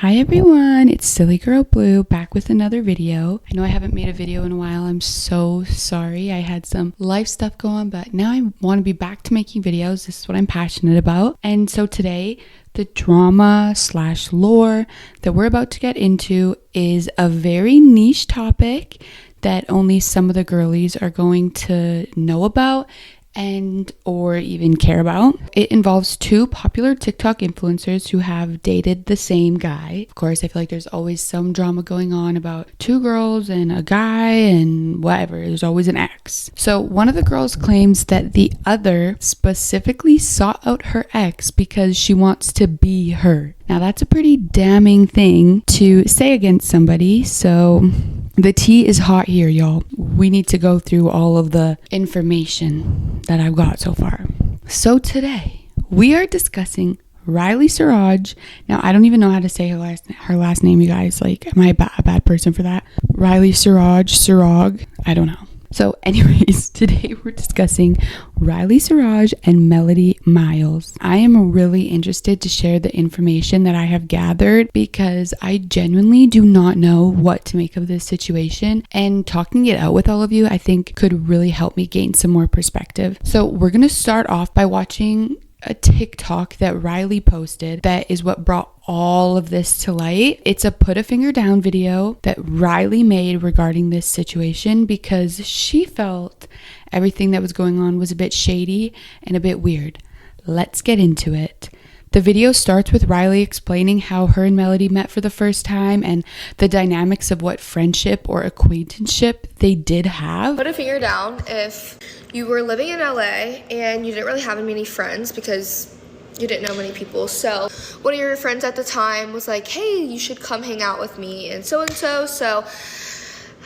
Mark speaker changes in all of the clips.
Speaker 1: Hi everyone, it's Silly Girl Blue back with another video. I know I haven't made a video in a while. I'm so sorry. I had some life stuff going, but now I want to be back to making videos. This is what I'm passionate about. And so today, the drama / lore that we're about to get into is a very niche topic that only some of the girlies are going to know about and or even care about. It involves two popular TikTok influencers who have dated the same guy. Of course, I feel like there's always some drama going on about two girls and a guy and whatever. There's always an ex. So one of the girls claims that the other specifically sought out her ex because she wants to be her. Now that's a pretty damning thing to say against somebody, so the tea is hot here, y'all. We need to go through all of the information that I've got so far. So today, we are discussing Riley Siraj. Now, I don't even know how to say her last name, you guys. Like, am I a bad person for that? Riley Siraj. I don't know. So anyways, today we're discussing Riley Siraj and Melody Miles. I am really interested to share the information that I have gathered because I genuinely do not know what to make of this situation, and talking it out with all of you I think could really help me gain some more perspective. So we're going to start off by watching a TikTok that Riley posted that is what brought all of this to light. It's a put a finger down video that Riley made regarding this situation because she felt everything that was going on was a bit shady and a bit weird. Let's get into it. The video starts with Riley explaining how her and Melody met for the first time and the dynamics of what friendship or acquaintanceship they did have.
Speaker 2: Put a finger down if you were living in LA and you didn't really have many friends because you didn't know many people. So one of your friends at the time was like, hey, you should come hang out with me and so. So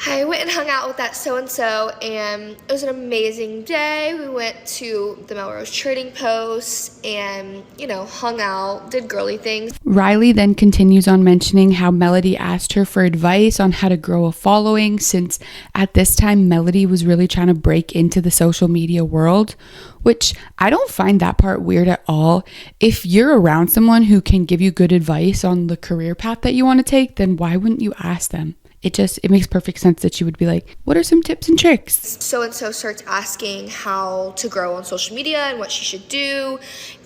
Speaker 2: I went and hung out with that so-and-so, and it was an amazing day. We went to the Melrose Trading Post and, hung out, did girly things.
Speaker 1: Riley then continues on mentioning how Melody asked her for advice on how to grow a following, since at this time Melody was really trying to break into the social media world, which I don't find that part weird at all. If you're around someone who can give you good advice on the career path that you want to take, then why wouldn't you ask them? It makes perfect sense that you would be like, what are some tips and tricks?
Speaker 2: So-and-so starts asking how to grow on social media and what she should do.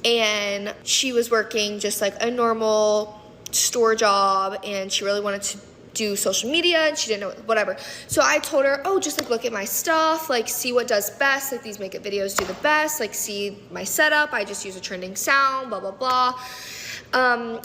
Speaker 2: And she was working just like a normal store job, and she really wanted to do social media and she didn't know whatever. So I told her, just look at my stuff, see what does best, these makeup videos do the best, see my setup, I just use a trending sound, blah, blah, blah.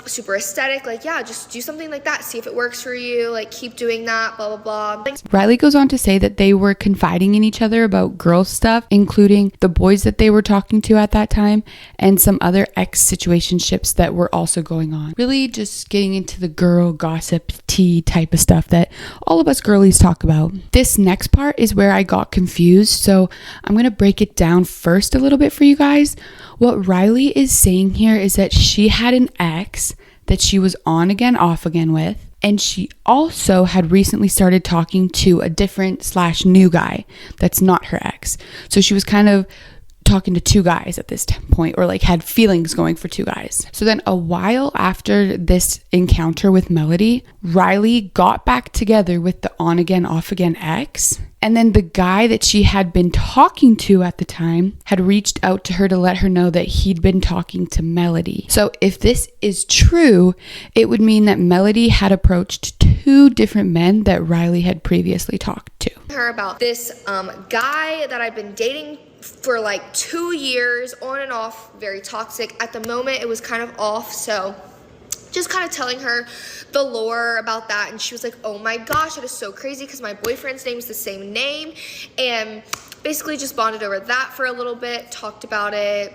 Speaker 2: Super aesthetic, just do something like that, see if it works for you, keep doing that, blah, blah, blah.
Speaker 1: Riley goes on to say that they were confiding in each other about girl stuff, including the boys that they were talking to at that time and some other ex-situationships that were also going on. Really just getting into the girl gossip tea type of stuff that all of us girlies talk about. This next part is where I got confused, so I'm going to break it down first a little bit for you guys. What Riley is saying here is that she had an ex that she was on again, off again with, and she also had recently started talking to a different / new guy that's not her ex. So she was kind of talking to two guys at this point, or had feelings going for two guys. So then a while after this encounter with Melody, Riley got back together with the on again, off again ex. And then the guy that she had been talking to at the time had reached out to her to let her know that he'd been talking to Melody. So if this is true, it would mean that Melody had approached two different men that Riley had previously talked to.
Speaker 2: Her about this guy that I've been dating for 2 years, on and off, very toxic. At the moment, it was kind of off, so just kind of telling her the lore about that, and she was like, oh my gosh, that is so crazy because my boyfriend's name is the same name, and basically just bonded over that for a little bit, talked about it,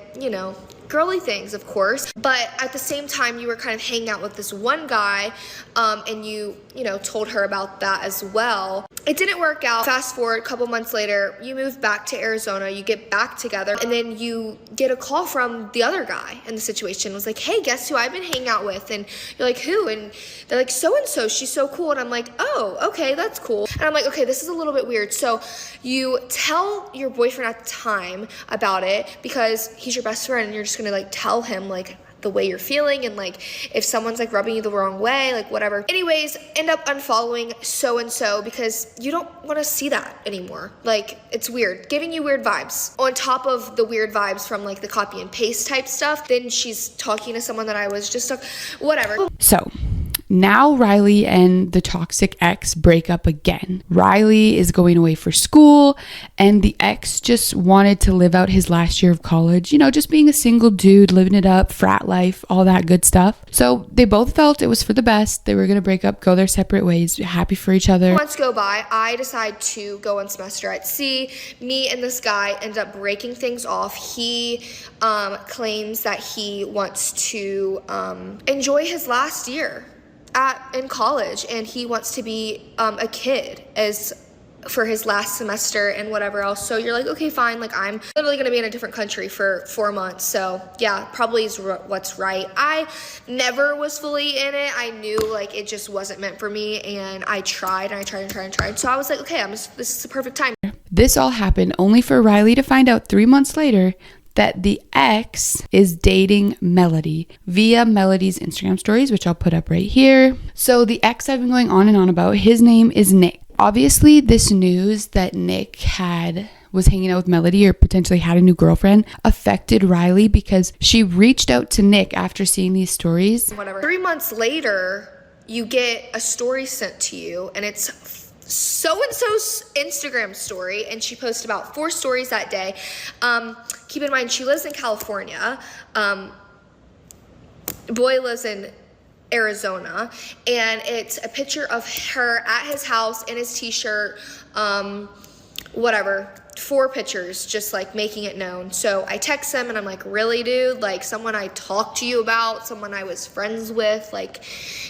Speaker 2: girly things, of course. But at the same time, you were kind of hanging out with this one guy, and you told her about that as well. It didn't work out. Fast forward a couple months later, you move back to Arizona, you get back together, and then you get a call from the other guy in the situation. It was like, hey, guess who I've been hanging out with? And you're like, who? And they're like, so-and-so, she's so cool. And I'm like, oh, okay, that's cool. And I'm like, okay, this is a little bit weird. So you tell your boyfriend at the time about it because he's your best friend, and you're just gonna tell him the way you're feeling, and like if someone's like rubbing you the wrong way, like whatever. Anyways, end up unfollowing so-and-so because you don't want to see that anymore. Like, it's weird, giving you weird vibes on top of the weird vibes from like the copy and paste type stuff. Then she's talking to someone that I was just whatever.
Speaker 1: So now Riley and the toxic ex break up again. Riley is going away for school, and the ex just wanted to live out his last year of college, you know, just being a single dude, living it up, frat life, all that good stuff. So they both felt it was for the best. They were going to break up, go their separate ways, happy for each other.
Speaker 2: Months go by, I decide to go on semester at sea. Me and this guy end up breaking things off. He claims that he wants to enjoy his last year in college, and he wants to be a kid as for his last semester and whatever else. So you're like, okay, fine, like I'm literally gonna be in a different country for 4 months, so yeah, probably is what's right. I never was fully in it. I knew like it just wasn't meant for me, and I tried and I tried and tried and tried. So I was like, okay, this is the perfect time.
Speaker 1: This all happened only for Riley to find out 3 months later that the ex is dating Melody via Melody's Instagram stories, which I'll put up right here. So the ex I've been going on and on about, his name is Nick. Obviously, this news that Nick was hanging out with Melody or potentially had a new girlfriend affected Riley because she reached out to Nick after seeing these stories.
Speaker 2: Whatever. 3 months later, you get a story sent to you, and it's so-and-so's Instagram story, and she posted about 4 stories that day. Keep in mind, she lives in California. Boy lives in Arizona, and it's a picture of her at his house in his t-shirt, whatever. 4 pictures, just like making it known. So I text him and I'm like, really, dude? Like, someone I talked to you about, someone I was friends with, like,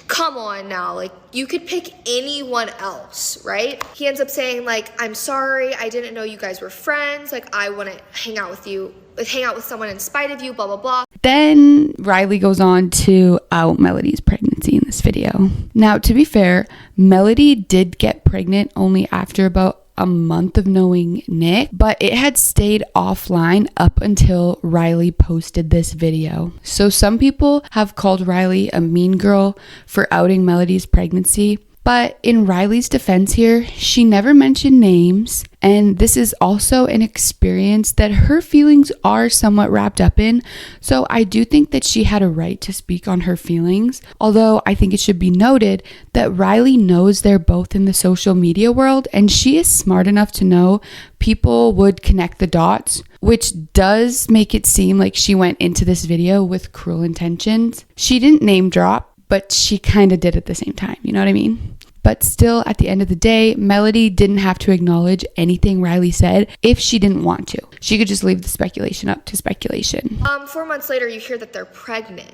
Speaker 2: come on now. Like, you could pick anyone else, right? He ends up saying like, I'm sorry, I didn't know you guys were friends. Like, I want to hang out with someone in spite of you, blah, blah, blah.
Speaker 1: Then Riley goes on to out Melody's pregnancy in this video. Now, to be fair, Melody did get pregnant only after about a month of knowing Nick, but it had stayed offline up until Riley posted this video. So some people have called Riley a mean girl for outing Melody's pregnancy, but in Riley's defense here, she never mentioned names, and this is also an experience that her feelings are somewhat wrapped up in, so I do think that she had a right to speak on her feelings, although I think it should be noted that Riley knows they're both in the social media world, and she is smart enough to know people would connect the dots, which does make it seem like she went into this video with cruel intentions. She didn't name drop, but she kind of did at the same time, you know what I mean? But still, at the end of the day, Melody didn't have to acknowledge anything Riley said if she didn't want to. She could just leave the speculation up to speculation.
Speaker 2: 4 months later, you hear that they're pregnant.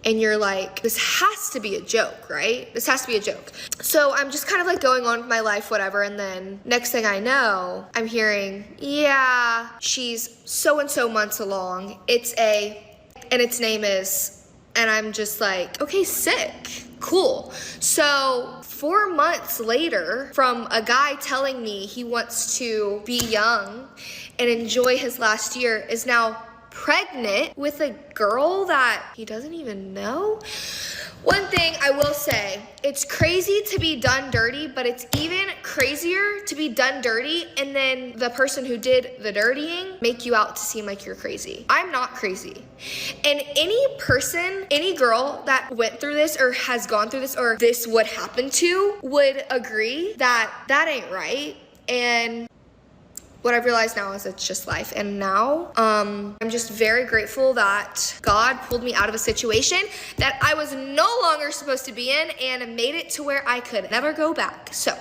Speaker 2: And you're like, this has to be a joke, right? This has to be a joke. So I'm just kind of like going on with my life, whatever. And then next thing I know, I'm hearing, yeah, she's so-and-so months along. And its name is, and I'm just like, okay, sick, cool. So 4 months later, from a guy telling me he wants to be young and enjoy his last year, is now pregnant with a girl that he doesn't even know. One thing I will say, it's crazy to be done dirty, but it's even crazier to be done dirty and then the person who did the dirtying make you out to seem like you're crazy. I'm not crazy. And any person, any girl that went through this or has gone through this or this would happen to would agree that that ain't right. And what I've realized now is it's just life. And now I'm just very grateful that God pulled me out of a situation that I was no longer supposed to be in and made it to where I could never go back. So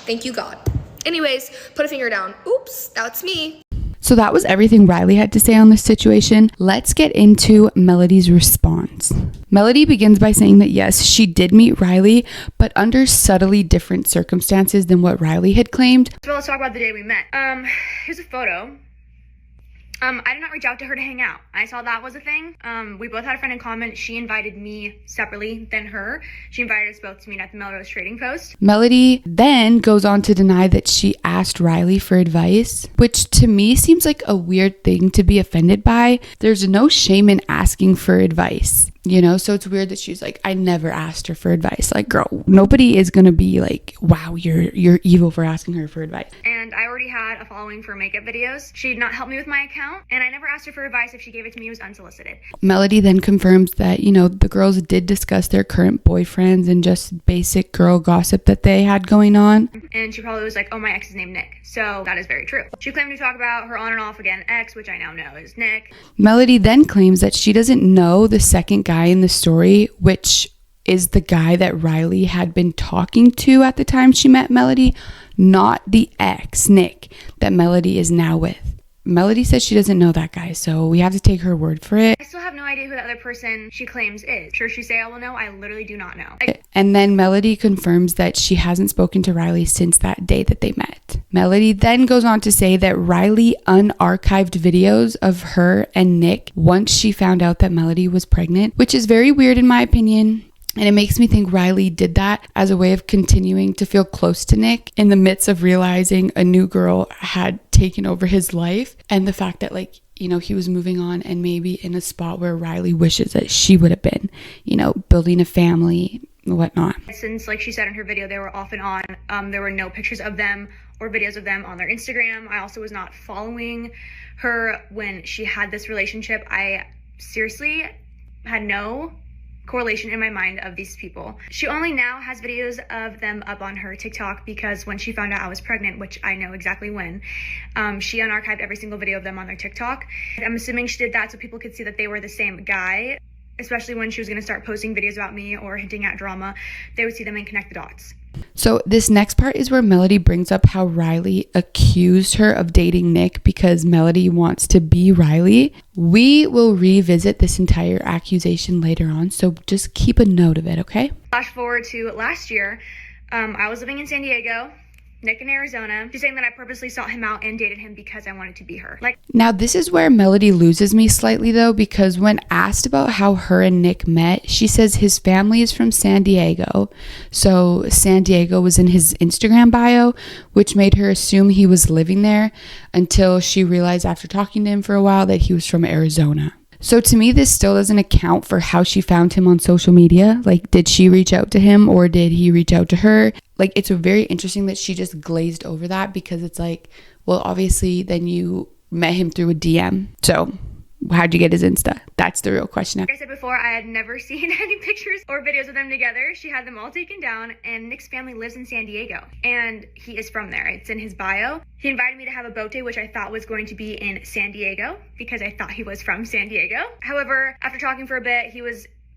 Speaker 2: thank you, God. Anyways, put a finger down. Oops, that's me.
Speaker 1: So that was everything Riley had to say on this situation. Let's get into Melody's response. Melody begins by saying that yes, she did meet Riley, but under subtly different circumstances than what Riley had claimed.
Speaker 3: So let's talk about the day we met. Here's a photo. I did not reach out to her to hang out. I saw that was a thing. We both had a friend in common. She invited me separately than her. She invited us both to meet at the Melrose Trading Post.
Speaker 1: Melody then goes on to deny that she asked Riley for advice, which to me seems like a weird thing to be offended by. There's no shame in asking for advice, you know? So it's weird that she's like, I never asked her for advice. Like, girl, nobody is gonna be like, wow, you're evil for asking her for advice.
Speaker 3: And I already had a following for makeup videos. She did not help me with my account, and I never asked her for advice. If she gave it to me, it was unsolicited.
Speaker 1: Melody then confirms that, you know, the girls did discuss their current boyfriends and just basic girl gossip that they had going on.
Speaker 3: And she probably was like, oh, my ex is named Nick. So that is very true. She claimed to talk about her on and off again ex, which I now know is Nick.
Speaker 1: Melody then claims that she doesn't know the second guy in the story, which is the guy that Riley had been talking to at the time she met Melody, not the ex, Nick, that Melody is now with. Melody says she doesn't know that guy, so we have to take her word for it.
Speaker 3: I still have no idea who the other person she claims is. Sure, she say I will know. I literally do not know.
Speaker 1: And then Melody confirms that she hasn't spoken to Riley since that day that they met. Melody then goes on to say that Riley unarchived videos of her and Nick once she found out that Melody was pregnant, which is very weird in my opinion. And it makes me think Riley did that as a way of continuing to feel close to Nick in the midst of realizing a new girl had taken over his life. And the fact that, like, you know, he was moving on and maybe in a spot where Riley wishes that she would have been, you know, building a family and whatnot.
Speaker 3: Since, like she said in her video, they were off and on. There were no pictures of them or videos of them on their Instagram. I also was not following her when she had this relationship. I seriously had no correlation in my mind of these people. She only now has videos of them up on her TikTok because when she found out I was pregnant, which I know exactly when, she unarchived every single video of them on their TikTok. I'm assuming she did that so people could see that they were the same guy, especially when she was going to start posting videos about me or hinting at drama. They would see them and connect the dots.
Speaker 1: So this next part is where Melody brings up how Riley accused her of dating Nick because Melody wants to be Riley. We will revisit this entire accusation later on, so just keep a note of it, okay?
Speaker 3: Flash forward to last year, I was living in San Diego, Nick in Arizona. She's saying that I purposely sought him out and dated him because I wanted to be her.
Speaker 1: Now this is where Melody loses me slightly though, because when asked about how her and Nick met, she says his family is from San Diego. So San Diego was in his Instagram bio, which made her assume he was living there until she realized after talking to him for a while that he was from Arizona. So to me, this still doesn't account for how she found him on social media. Like, did she reach out to him or did he reach out to her? Like, it's very interesting that she just glazed over that because it's like, well, obviously then you met him through a DM. So how'd you get his Insta? That's the real question.
Speaker 3: Like I said before, I had never seen any pictures or videos of them together. She had them all taken down, and Nick's family lives in San Diego, and he is from there. It's in his bio. He invited me to have a boat day, which I thought was going to be in San Diego because I thought he was from San Diego. However, after talking for a bit,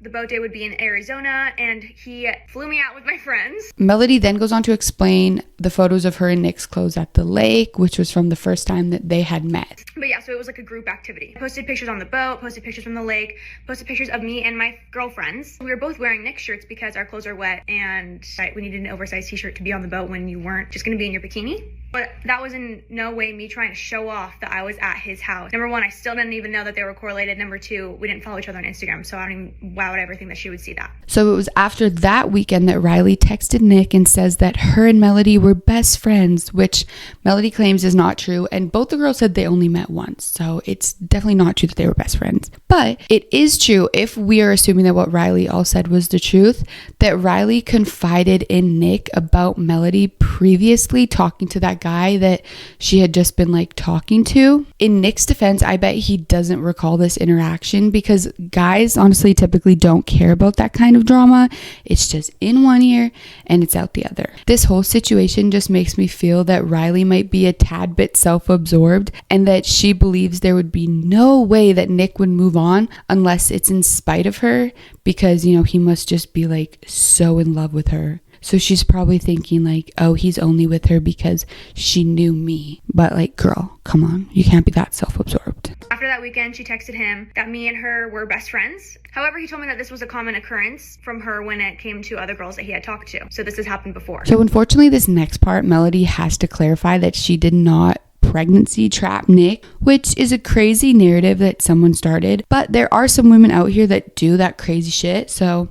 Speaker 3: the boat day would be in Arizona, and he flew me out with my friends.
Speaker 1: Melody then goes on to explain the photos of her and Nick's clothes at the lake, which was from the first time that they had met.
Speaker 3: But yeah, so it was like a group activity. I posted pictures on the boat, posted pictures from the lake, posted pictures of me and my girlfriends. We were both wearing Nick shirts because our clothes are wet, and we needed an oversized t-shirt to be on the boat when you weren't just gonna be in your bikini. But that was in no way me trying to show off that I was at his house. Number one, I still didn't even know that they were correlated. Number two, we didn't follow each other on Instagram, so why would I ever think that she would see that?
Speaker 1: So it was after that weekend that Riley texted Nick and says that her and Melody were best friends, which Melody claims is not true. And both the girls said they only met once. So it's definitely not true that they were best friends. But it is true, if we are assuming that what Riley all said was the truth, that Riley confided in Nick about Melody previously talking to that guy that she had just been like talking to. In Nick's defense, I bet he doesn't recall this interaction because guys honestly typically don't care about that kind of drama. It's just in one ear and it's out the other. This whole situation just makes me feel that Riley might be a tad bit self-absorbed and that she believes there would be no way that Nick would move on unless it's in spite of her because, you know, he must just be like so in love with her. So she's probably thinking like, oh, he's only with her because she knew me. But like, girl, come on. You can't be that self-absorbed.
Speaker 3: After that weekend, she texted him that me and her were best friends. However, he told me that this was a common occurrence from her when it came to other girls that he had talked to. So this has happened before.
Speaker 1: So unfortunately, this next part, Melody has to clarify that she did not pregnancy trap Nick, which is a crazy narrative that someone started. But there are some women out here that do that crazy shit. So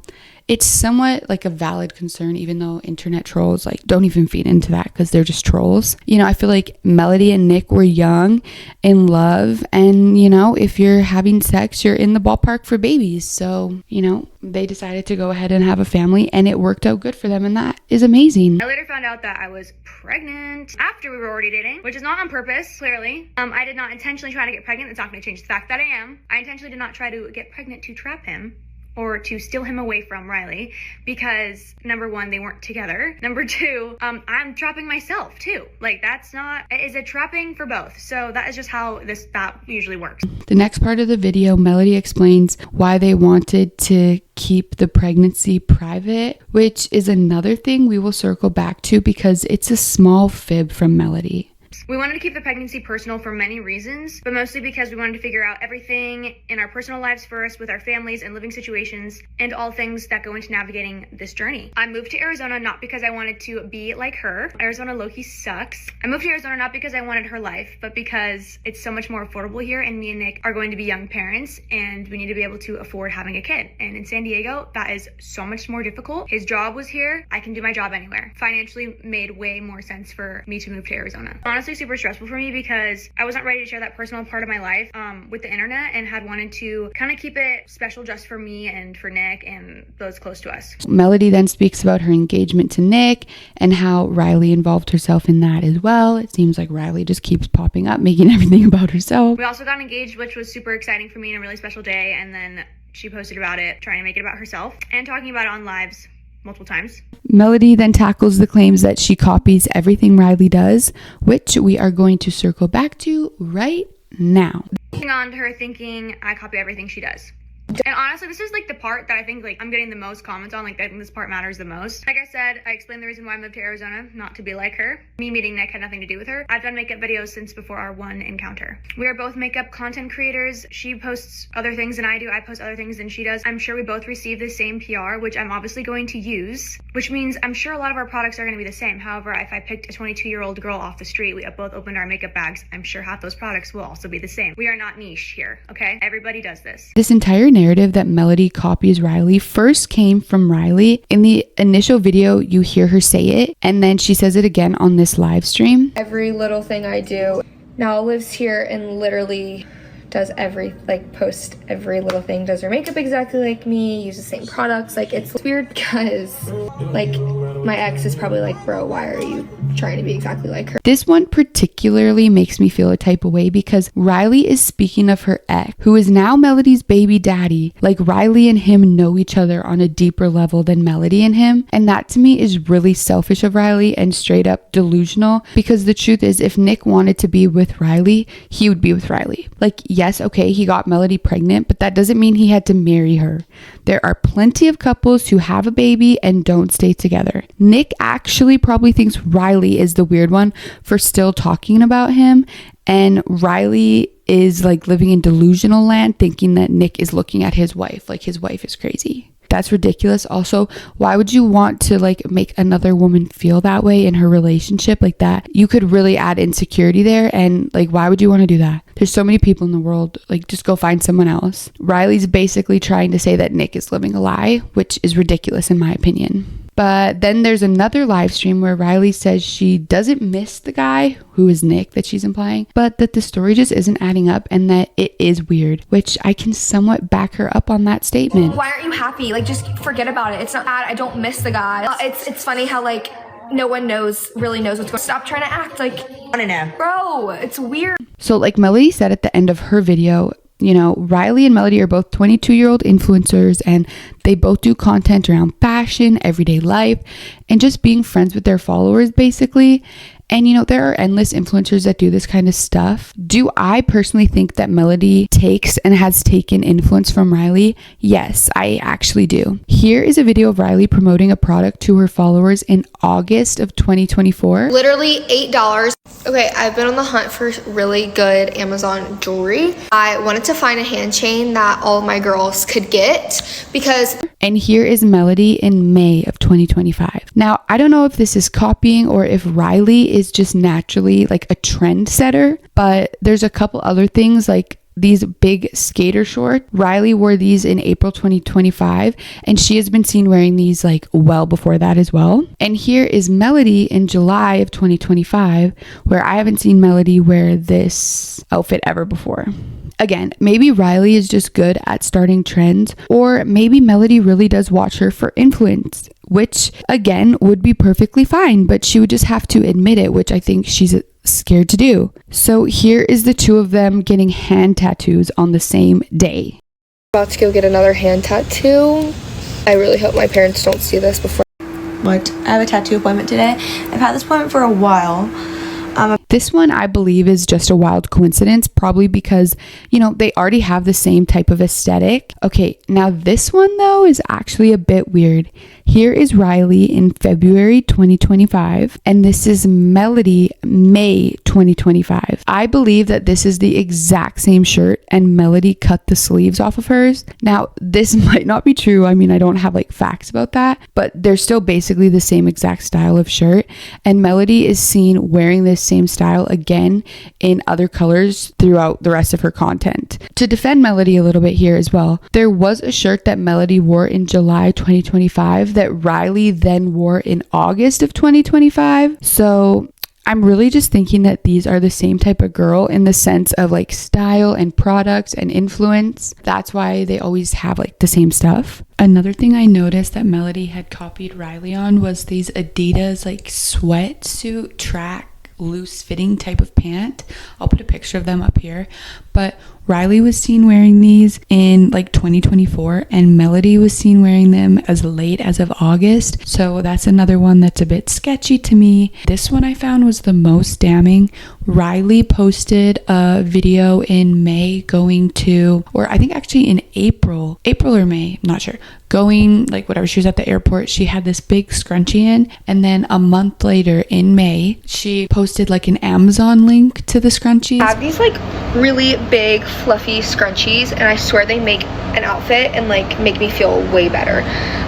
Speaker 1: it's somewhat like a valid concern, even though internet trolls like don't even feed into that because they're just trolls. You know, I feel like Melody and Nick were young, in love, and you know, if you're having sex, you're in the ballpark for babies. So, you know, they decided to go ahead and have a family, and it worked out good for them, and that is amazing.
Speaker 3: I later found out that I was pregnant after we were already dating, which is not on purpose, clearly. I did not intentionally try to get pregnant. It's not going to change the fact that I am. I intentionally did not try to get pregnant to trap him or to steal him away from Riley, because number one, they weren't together. Number two, I'm trapping myself too. Like, that's not, is a trapping for both. So that is just how that usually works.
Speaker 1: The next part of the video, Melody explains why they wanted to keep the pregnancy private, which is another thing we will circle back to because it's a small fib from Melody.
Speaker 3: We wanted to keep the pregnancy personal for many reasons, but mostly because we wanted to figure out everything in our personal lives first with our families and living situations and all things that go into navigating this journey. I moved to Arizona not because I wanted to be like her. Arizona low-key sucks. I moved to Arizona not because I wanted her life, but because it's so much more affordable here, and me and Nick are going to be young parents and we need to be able to afford having a kid. And in San Diego, that is so much more difficult. His job was here. I can do my job anywhere. Financially made way more sense for me to move to Arizona. Honestly, super stressful for me because I wasn't ready to share that personal part of my life with the internet, and had wanted to kind of keep it special just for me and for Nick and those close to us.
Speaker 1: Melody then speaks about her engagement to Nick and how Riley involved herself in that as well. It seems like Riley just keeps popping up, making everything about herself.
Speaker 3: We also got engaged, which was super exciting for me and a really special day, and then she posted about it, trying to make it about herself and talking about it on lives multiple times.
Speaker 1: Melody then tackles the claims that she copies everything Riley does, which we are going to circle back to right now.
Speaker 3: On to her thinking I copy everything she does. And honestly, this is like the part that I think like I'm getting the most comments on. Like, I think this part matters the most. Like I said, I explained the reason why I moved to Arizona, not to be like her. Me meeting Nick had nothing to do with her. I've done makeup videos since before our one encounter. We are both makeup content creators. She posts other things than I do. I post other things than she does. I'm sure we both receive the same PR, which I'm obviously going to use, which means I'm sure a lot of our products are going to be the same. However, if I picked a 22-year-old girl off the street, we both opened our makeup bags, I'm sure half those products will also be the same. We are not niche here, okay? Everybody does this.
Speaker 1: This entire narrative that Melody copies Riley first came from Riley. In the initial video, you hear her say it, and then she says it again on this live stream.
Speaker 2: Every little thing I do. Now lives here and literally does post every little thing, does her makeup exactly like me, uses the same products. Like, it's weird because like my ex is probably like, bro, why are you trying to be exactly like her?
Speaker 1: This one particularly makes me feel a type of way because Riley is speaking of her ex, who is now Melody's baby daddy. Like, Riley and him know each other on a deeper level than Melody and him, and that to me is really selfish of Riley and straight up delusional, because the truth is, if Nick wanted to be with Riley, he would be with Riley. Like, yes, okay, he got Melody pregnant, but that doesn't mean he had to marry her. There are plenty of couples who have a baby and don't stay together. Nick actually probably thinks Riley is the weird one for still talking about him, and Riley is like living in delusional land, thinking that Nick is looking at his wife like his wife is crazy. That's ridiculous. Also, why would you want to like make another woman feel that way in her relationship like that? You could really add insecurity there, and like, why would you want to do that? There's so many people in the world. Like, just go find someone else. Riley's basically trying to say that Nick is living a lie, which is ridiculous in my opinion. But then there's another live stream where Riley says she doesn't miss the guy, who is Nick, that she's implying, but that the story just isn't adding up and that it is weird, which I can somewhat back her up on that statement.
Speaker 2: Why aren't you happy? Like, just forget about it. It's not bad. I don't miss the guy. It's funny how like no one really knows what's going on. Stop trying to act like, I don't know. Bro, it's weird.
Speaker 1: So like Melody said at the end of her video, you know, Riley and Melody are both 22-year-old influencers, and they both do content around fashion, everyday life, and just being friends with their followers, basically. And, you know, there are endless influencers that do this kind of stuff. Do I personally think that Melody takes and has taken influence from Riley? Yes, I actually do. Here is a video of Riley promoting a product to her followers in August of 2024.
Speaker 2: Literally $8. Okay, I've been on the hunt for really good Amazon jewelry. I wanted to find a hand chain that all of my girls could get because...
Speaker 1: And here is Melody in May of 2025. Now, I don't know if this is copying or if Riley is just naturally like a trendsetter, but there's a couple other things like these big skater shorts. Riley wore these in April 2025, and she has been seen wearing these like well before that as well. And here is Melody in July of 2025, where I haven't seen Melody wear this outfit ever before. Again, maybe Riley is just good at starting trends, or maybe Melody really does watch her for influence, which again would be perfectly fine, but she would just have to admit it, which I think she's scared to do. So here is the two of them getting hand tattoos on the same day.
Speaker 2: About to go get another hand tattoo. I really hope my parents don't see this before.
Speaker 4: What? I have a tattoo appointment today. I've had this appointment for a while.
Speaker 1: This one I believe is just a wild coincidence, probably because, you know, they already have the same type of aesthetic. Okay, now this one though is actually a bit weird. Here is Riley in February 2025, and this is Melody May 2025. I believe that this is the exact same shirt and Melody cut the sleeves off of hers. Now, this might not be true. I mean, I don't have like facts about that, but they're still basically the same exact style of shirt, and Melody is seen wearing this same style again in other colors throughout the rest of her content. To defend Melody a little bit here as well, there was a shirt that Melody wore in July 2025 that Riley then wore in August of 2025. So I'm really just thinking that these are the same type of girl in the sense of like style and products and influence. That's why they always have like the same stuff. Another thing I noticed that Melody had copied Riley on was these Adidas like sweatsuit track loose fitting type of pant. I'll put a picture of them up here, but Riley was seen wearing these in like 2024 and Melody was seen wearing them as late as of August. So that's another one that's a bit sketchy to me. This one I found was the most damning. Riley posted a video in May going to, or I think actually in April or May, I'm not sure, going like whatever, she was at the airport, she had this big scrunchie in, and then a month later in May she posted like an Amazon link to the scrunchies.
Speaker 2: I have these like really big fluffy scrunchies, and I swear they make an outfit and like make me feel way better.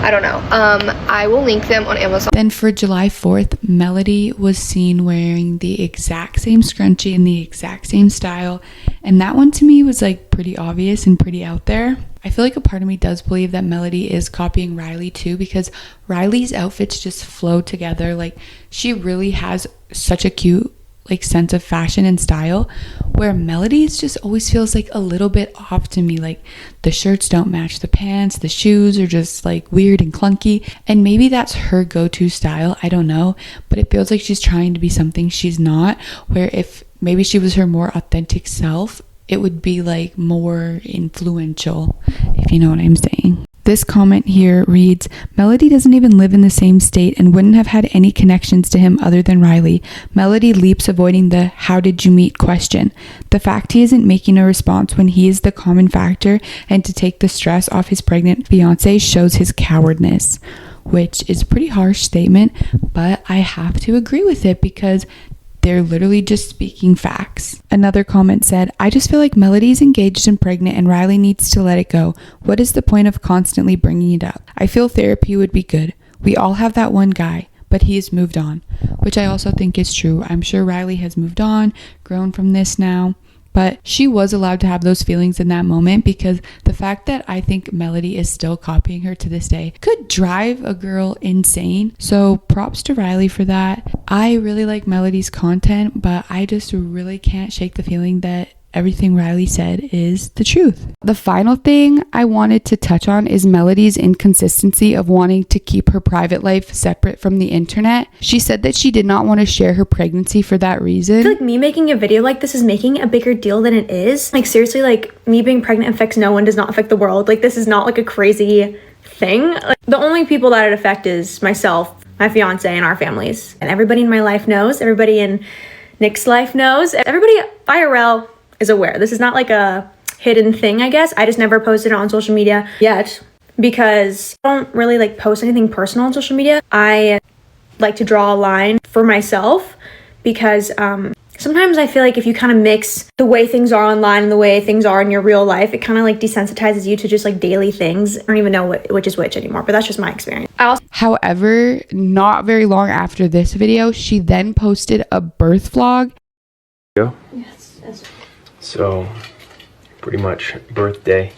Speaker 2: I don't know. I will link them on Amazon.
Speaker 1: Then for July 4th, Melody was seen wearing the exact same scrunchie in the exact same style, and that one to me was like pretty obvious and pretty out there. I feel like a part of me does believe that Melody is copying Riley too, because Riley's outfits just flow together. Like she really has such a cute like sense of fashion and style, where Melody's just always feels like a little bit off to me. Like the shirts don't match the pants, the shoes are just like weird and clunky, and maybe that's her go-to style, I don't know, but it feels like she's trying to be something she's not, where if maybe she was her more authentic self, it would be like more influential, if you know what I'm saying. This comment here reads, Melody doesn't even live in the same state and wouldn't have had any connections to him other than Riley. Melody leaps avoiding the how did you meet question. The fact he isn't making a response when he is the common factor and to take the stress off his pregnant fiance shows his cowardness, which is a pretty harsh statement, but I have to agree with it because they're literally just speaking facts. Another comment said, I just feel like Melody's engaged and pregnant and Riley needs to let it go. What is the point of constantly bringing it up? I feel therapy would be good. We all have that one guy, but he has moved on, which I also think is true. I'm sure Riley has moved on, grown from this now, but she was allowed to have those feelings in that moment, because the fact that I think Melody is still copying her to this day could drive a girl insane. So props to Riley for that. I really like Melody's content, but I just really can't shake the feeling that everything Riley said is the truth. The final thing I wanted to touch on is Melody's inconsistency of wanting to keep her private life separate from the internet. She said that she did not want to share her pregnancy for that reason.
Speaker 4: I feel like me making a video like this is making a bigger deal than it is. Like seriously, like me being pregnant affects no one, does not affect the world. Like this is not like a crazy thing. Like, the only people that it affects is myself, my fiance, and our families. And everybody in my life knows. Everybody in Nick's life knows. Everybody IRL is aware. This is not like a hidden thing, I guess. I just never posted it on social media yet because I don't really like post anything personal on social media. I like to draw a line for myself because Sometimes I feel like if you kind of mix the way things are online and the way things are in your real life, it kind of like desensitizes you to just like daily things. I don't even know which is which anymore, but that's just my experience.
Speaker 1: However, not very long after this video, she then posted a birth vlog.
Speaker 5: Yes. So, pretty much birthday.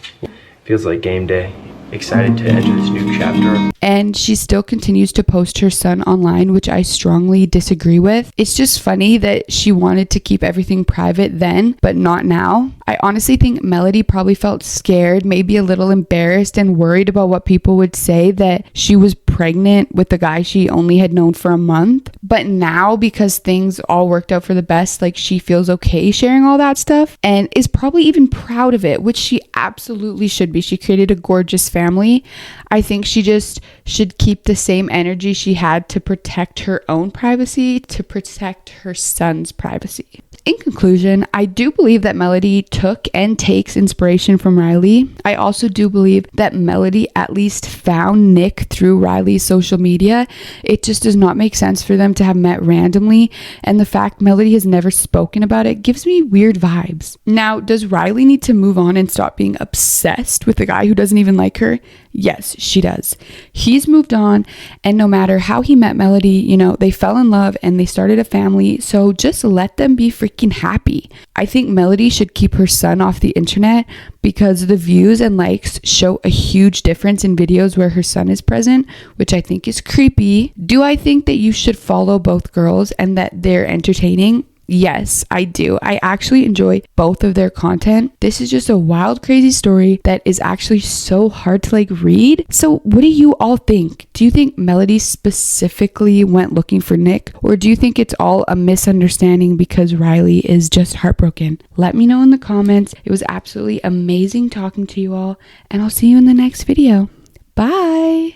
Speaker 5: Feels like game day. Excited to enter this new chapter.
Speaker 1: And she still continues to post her son online, which I strongly disagree with. It's just funny that she wanted to keep everything private then, but not now. I honestly think Melody probably felt scared, maybe a little embarrassed and worried about what people would say that she was pregnant with the guy she only had known for a month. But now, because things all worked out for the best, like she feels okay sharing all that stuff and is probably even proud of it, which she absolutely should be. She created a gorgeous family. I think she just should keep the same energy she had to protect her own privacy, to protect her son's privacy. In conclusion, I do believe that Melody took and takes inspiration from Riley. I also do believe that Melody at least found Nick through Riley's social media. It just does not make sense for them to have met randomly, and the fact Melody has never spoken about it gives me weird vibes. Now, does Riley need to move on and stop being obsessed with the guy who doesn't even like her? Yes, she does. He's moved on, and no matter how he met Melody, they fell in love and they started a family, so just let them be freaking happy. I think Melody should keep her son off the internet because the views and likes show a huge difference in videos where her son is present, which I think is creepy. Do I think that you should follow both girls and that they're entertaining? Yes, I do. I actually enjoy both of their content. This is just a wild, crazy story that is actually so hard to read. So what do you all think? Do you think Melody specifically went looking for Nick? Or do you think it's all a misunderstanding because Riley is just heartbroken? Let me know in the comments. It was absolutely amazing talking to you all, and I'll see you in the next video. Bye!